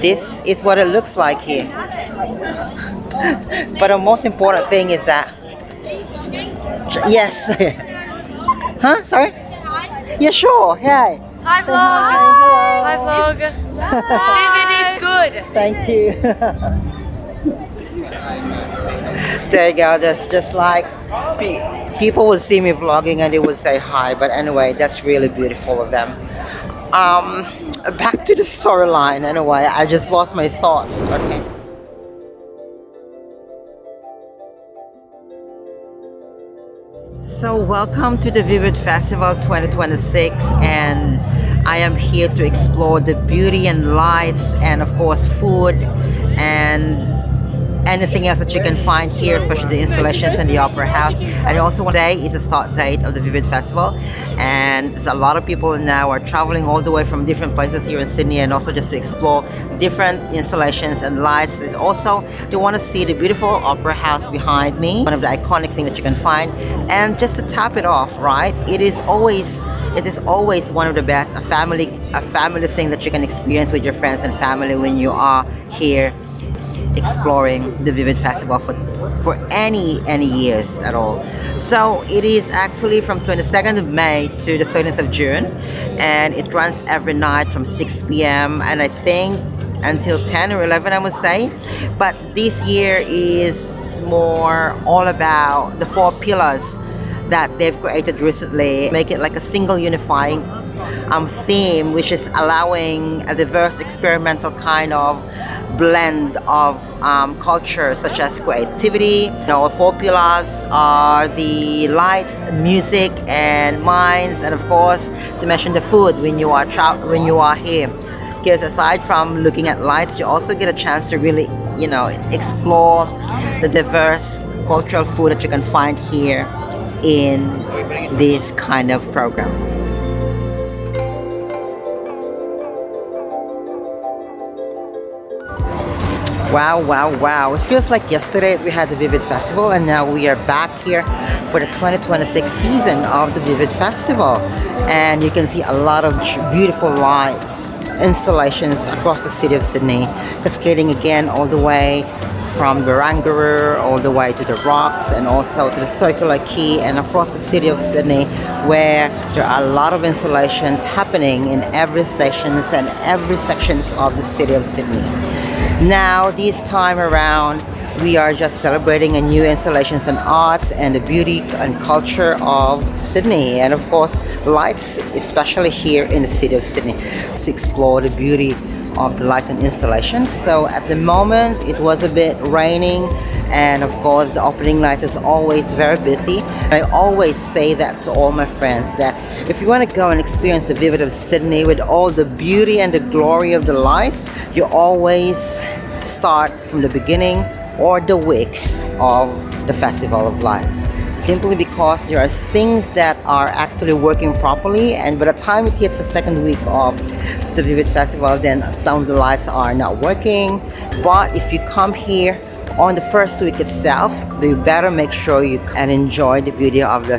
this is what it looks like here. But the most important thing is that, yes. Huh? Sorry? Yeah, sure. Hi. Hi vlog. Hi vlog. Vivid is good. Thank you. There you go. Just like people would see me vlogging and they would say hi. But anyway, that's really beautiful of them. Back to the storyline. Anyway, I just lost my thoughts. Okay. So welcome to the Vivid Festival 2026, and I am here to explore the beauty and lights and of course food and anything else that you can find here, especially the installations in the Opera House. And also today is the start date of the Vivid Festival, and there's a lot of people now are traveling all the way from different places here in Sydney, and also just to explore different installations and lights. There's also they want to see the beautiful Opera House behind me, one of the iconic things that you can find. And just to top it off, right, it is always one of the best, a family thing that you can experience with your friends and family when you are here exploring the Vivid Festival for any years at all. So it is actually from 22nd of May to the 13th of June, and it runs every night from 6 p.m. and I think until 10 or 11, I would say. But this year is more all about the 4 pillars that they've created recently, make it like a single unifying theme, which is allowing a diverse experimental kind of blend of cultures such as creativity. Our 4 pillars are the lights, music, and minds, and of course to mention the food when you are here. Because aside from looking at lights, you also get a chance to really, explore the diverse cultural food that you can find here in this kind of program. Wow. It feels like yesterday we had the Vivid Festival, and now we are back here for the 2026 season of the Vivid Festival. And you can see a lot of beautiful lights, installations across the city of Sydney, cascading again all the way from Barangaroo all the way to the Rocks, and also to the Circular Quay and across the city of Sydney, where there are a lot of installations happening in every stations and every sections of the city of Sydney. Now, this time around, we are just celebrating a new installations and arts and the beauty and culture of Sydney, and of course lights, especially here in the city of Sydney, to explore the beauty of the lights and installations. So at the moment it was a bit raining, and of course the opening night is always very busy. I always say that to all my friends, that if you want to go and experience the Vivid of Sydney with all the beauty and the glory of the lights, you always start from the beginning or the week of the Festival of Lights, simply because there are things that are actually working properly, and by the time it hits the second week of the Vivid Festival, then some of the lights are not working. But if you come here on the first week itself, you better make sure you can enjoy the beauty of the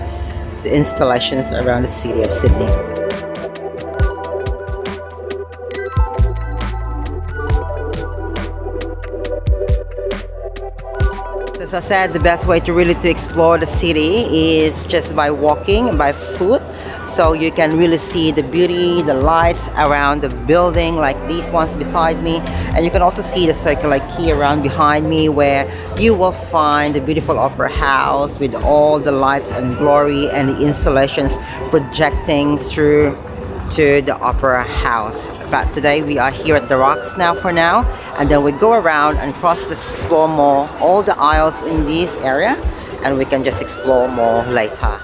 installations around the city of Sydney. As I said, the best way to explore the city is just by walking, by foot. So you can really see the beauty, the lights around the building, like these ones beside me. And you can also see the Circular Quay around behind me, where you will find the beautiful Opera House with all the lights and glory and the installations projecting through to the Opera House. But today we are here at the Rocks for now, and then we go around and cross the explore more all the aisles in this area, and we can just explore more later.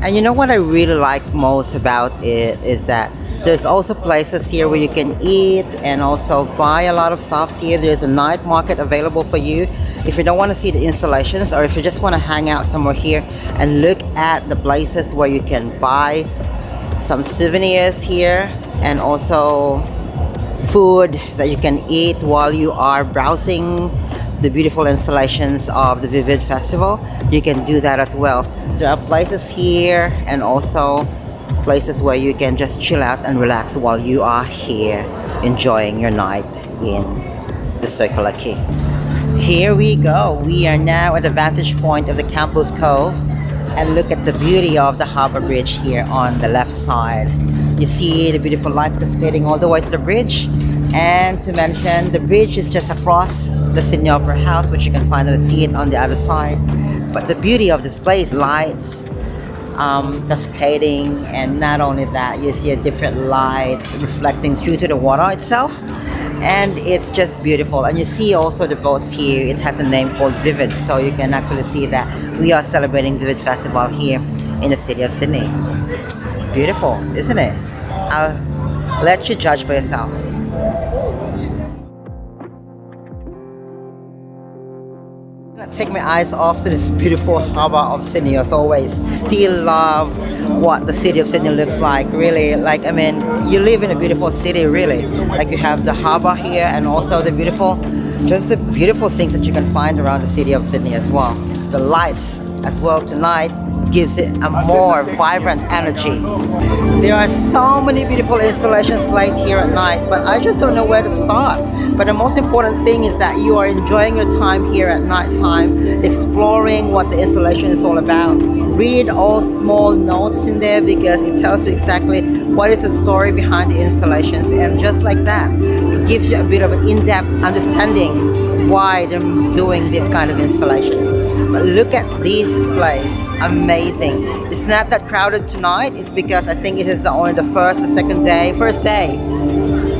And you know what I really like most about it is that there's also places here where you can eat and also buy a lot of stuff here. There's a night market available for you if you don't want to see the installations, or if you just want to hang out somewhere here and look at the places where you can buy some souvenirs here and also food that you can eat while you are browsing the beautiful installations of the Vivid Festival. You can do that as well. There are places here and also places where you can just chill out and relax while you are here enjoying your night in the Circular Quay. Here we go. We are now at the vantage point of the Campbell's Cove, and look at the beauty of the Harbour Bridge here on the left side. You see the beautiful lights cascading all the way to the bridge. And to mention, the bridge is just across the Sydney Opera House, which you can finally see it on the other side. But the beauty of this place, lights cascading, and not only that, you see different lights reflecting through to the water itself, and it's just beautiful. And you see also the boats here. It has a name called Vivid, so you can actually see that we are celebrating Vivid Festival here in the city of Sydney. Beautiful, isn't it? I'll let you judge by yourself. Take my eyes off to this beautiful harbour of Sydney as always. Still love what the city of Sydney looks like, really. Like, I mean, you live in a beautiful city, really. Like, you have the harbour here and also the beautiful things that you can find around the city of Sydney as well. The lights as well tonight gives it a more vibrant energy. There are so many beautiful installations light here at night, but I just don't know where to start. But the most important thing is that you are enjoying your time here at night time, exploring what the installation is all about. Read all small notes in there because it tells you exactly what is the story behind the installations, and just like that, it gives you a bit of an in-depth understanding why they're doing this kind of installations. But look at this place, amazing. It's not that crowded tonight. It's because I think it is only the first day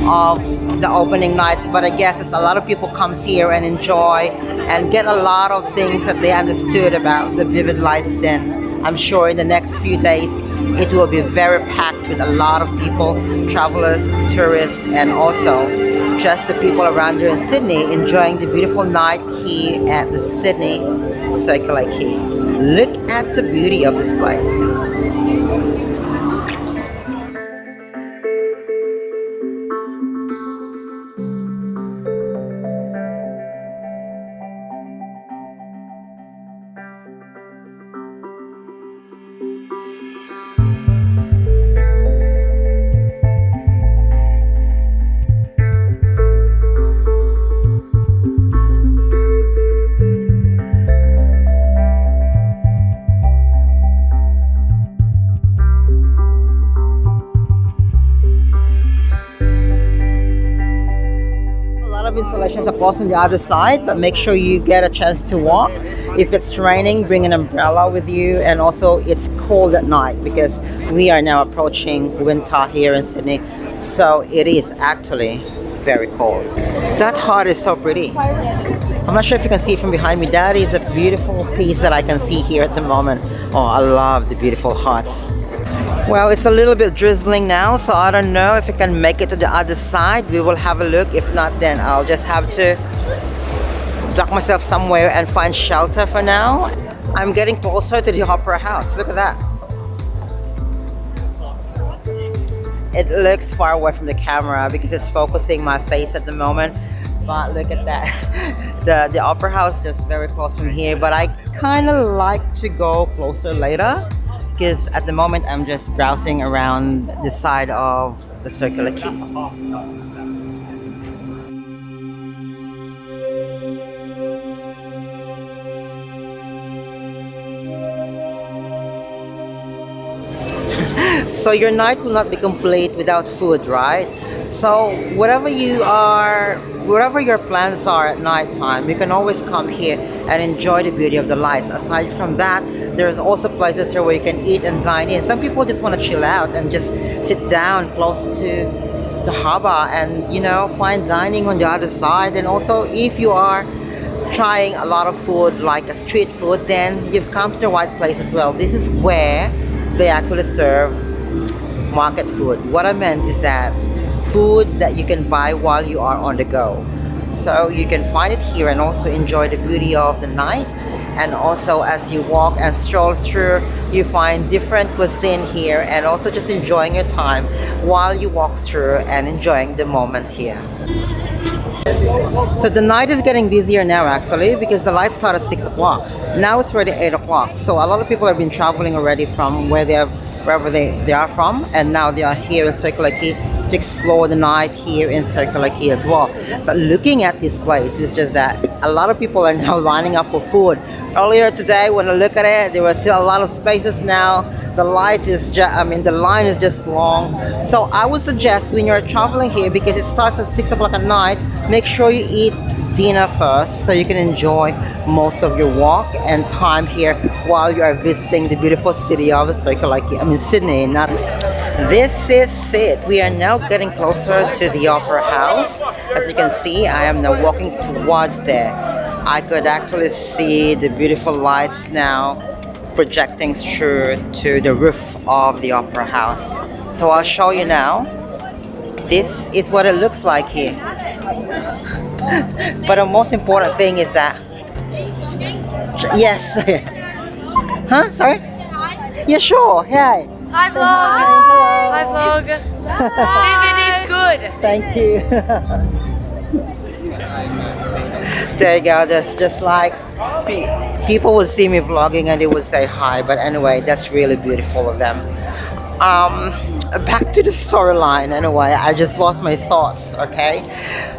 of the opening nights. But I guess it's a lot of people comes here and enjoy and get a lot of things that they understood about the Vivid Lights. Then I'm sure in the next few days it will be very packed with a lot of people, travelers, tourists, and also just the people around here in Sydney enjoying the beautiful night here at the Sydney Circular Quay. Look at the beauty of this place. Installations are posted on the other side, but make sure you get a chance to walk. If it's raining, bring an umbrella with you, and also it's cold at night because we are now approaching winter here in Sydney, so it is actually very cold. That heart is so pretty. I'm not sure if you can see it from behind me. That is a beautiful piece that I can see here at the moment. Oh, I love the beautiful hearts. Well, it's a little bit drizzling now, so I don't know if I can make it to the other side. We will have a look. If not, then I'll just have to duck myself somewhere and find shelter for now. I'm getting closer to the Opera House. Look at that. It looks far away from the camera because it's focusing my face at the moment. But look at that. The Opera House is just very close from here, but I kind of like to go closer later, because at the moment I'm just browsing around the side of the Circular Quay. So your night will not be complete without food, right? So whatever your plans are at night time, you can always come here and enjoy the beauty of the lights. Aside from that, there's also places here where you can eat and dine in. Some people just want to chill out and just sit down close to the harbour and, you know, find dining on the other side. And also, if you are trying a lot of food like a street food, then you've come to the right place as well. This is where they actually serve market food. What I meant is that food that you can buy while you are on the go. So you can find it here and also enjoy the beauty of the night. And also as you walk and stroll through, you find different cuisine here and also just enjoying your time while you walk through and enjoying the moment here. So the night is getting busier now actually because the lights start at 6 o'clock. Now it's already 8 o'clock. So a lot of people have been traveling already from wherever they are from, and now they are here in Circular Quay to explore the night here in Circular Quay as well. But looking at this place, it's just that a lot of people are now lining up for food. Earlier today when I look at it, there were still a lot of spaces. Now the light is the line is just long. So I would suggest when you're traveling here, because it starts at 6 o'clock at night, make sure you eat dinner first so you can enjoy most of your walk and time here while you are visiting the beautiful city of Circular Quay. Sydney, not. This is it. We are now getting closer to the Opera House. As you can see, I am now walking towards there. I could actually see the beautiful lights now projecting through to the roof of the Opera House. So I'll show you now. This is what it looks like here. But the most important thing is that, yes. Huh? Sorry? Yeah, sure. Hi. Hi vlog. Hi vlog. Vivid is good. Thank you. There you go. That's just like people would see me vlogging and they would say hi. But anyway, that's really beautiful of them. Back to the storyline. Anyway, I just lost my thoughts. Okay.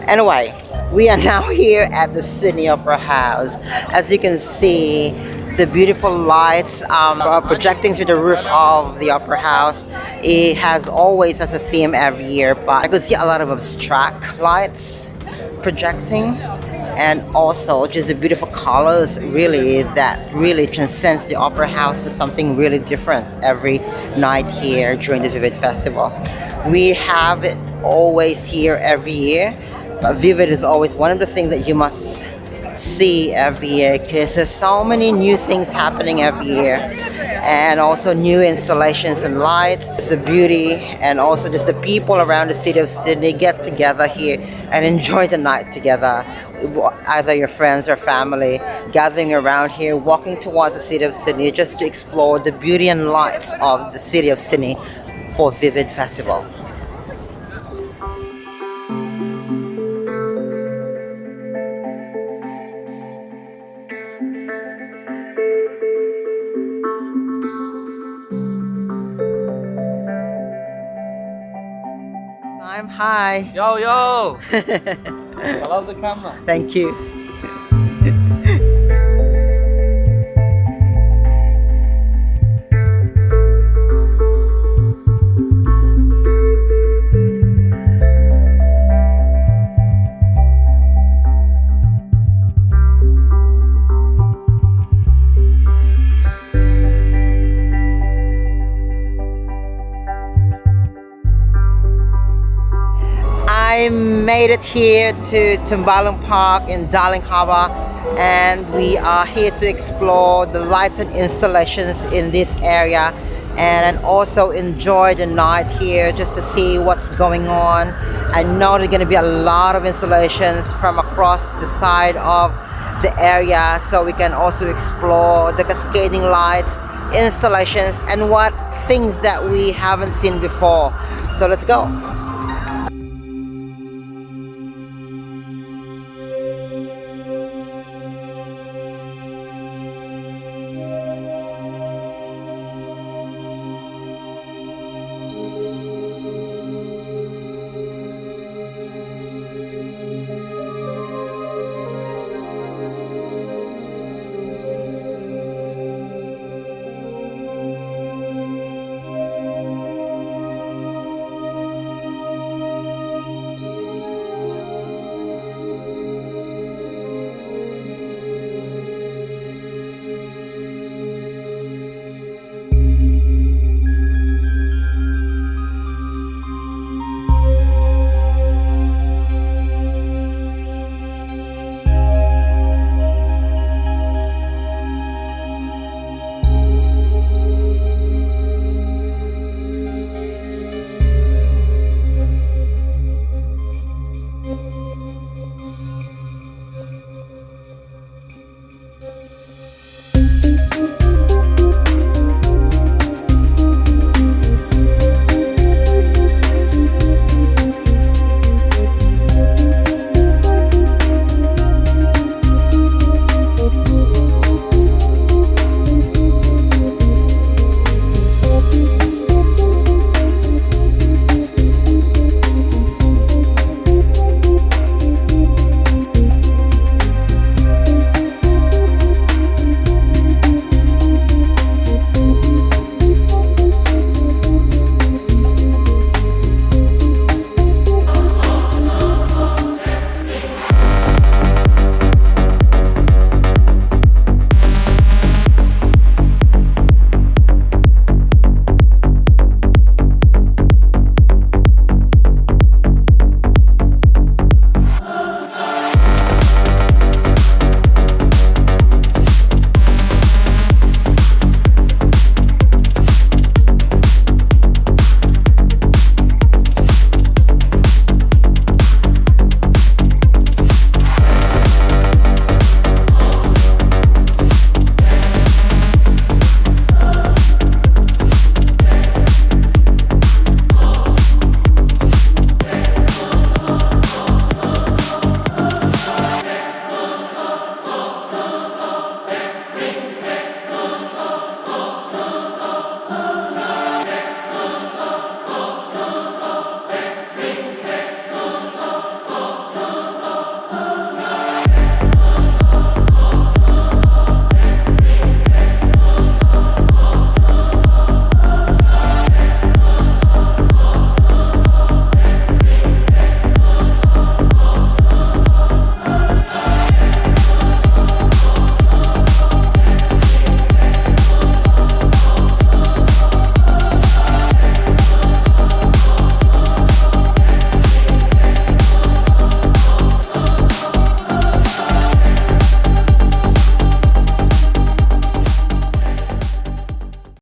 Anyway, we are now here at the Sydney Opera House. As you can see, the beautiful lights are projecting through the roof of the Opera House. It has always as a theme every year, but I could see a lot of abstract lights projecting, and also just the beautiful colors that really transcends the Opera House to something really different every night here during the Vivid Festival. We have it always here every year, but Vivid is always one of the things that you must see every year because there's so many new things happening every year, and also new installations and lights. It's the beauty, and also just the people around the city of Sydney get together here and enjoy the night together. Either your friends or family gathering around here, walking towards the city of Sydney just to explore the beauty and lights of the city of Sydney for Vivid Festival. Hi. Yo, yo! I love the camera. Thank you. I made it here to Timbalan Park in Darling Harbour, and we are here to explore the lights and installations in this area, and also enjoy the night here just to see what's going on. I know there's going to be a lot of installations from across the side of the area, so we can also explore the cascading lights, installations, and what things that we haven't seen before. So let's go.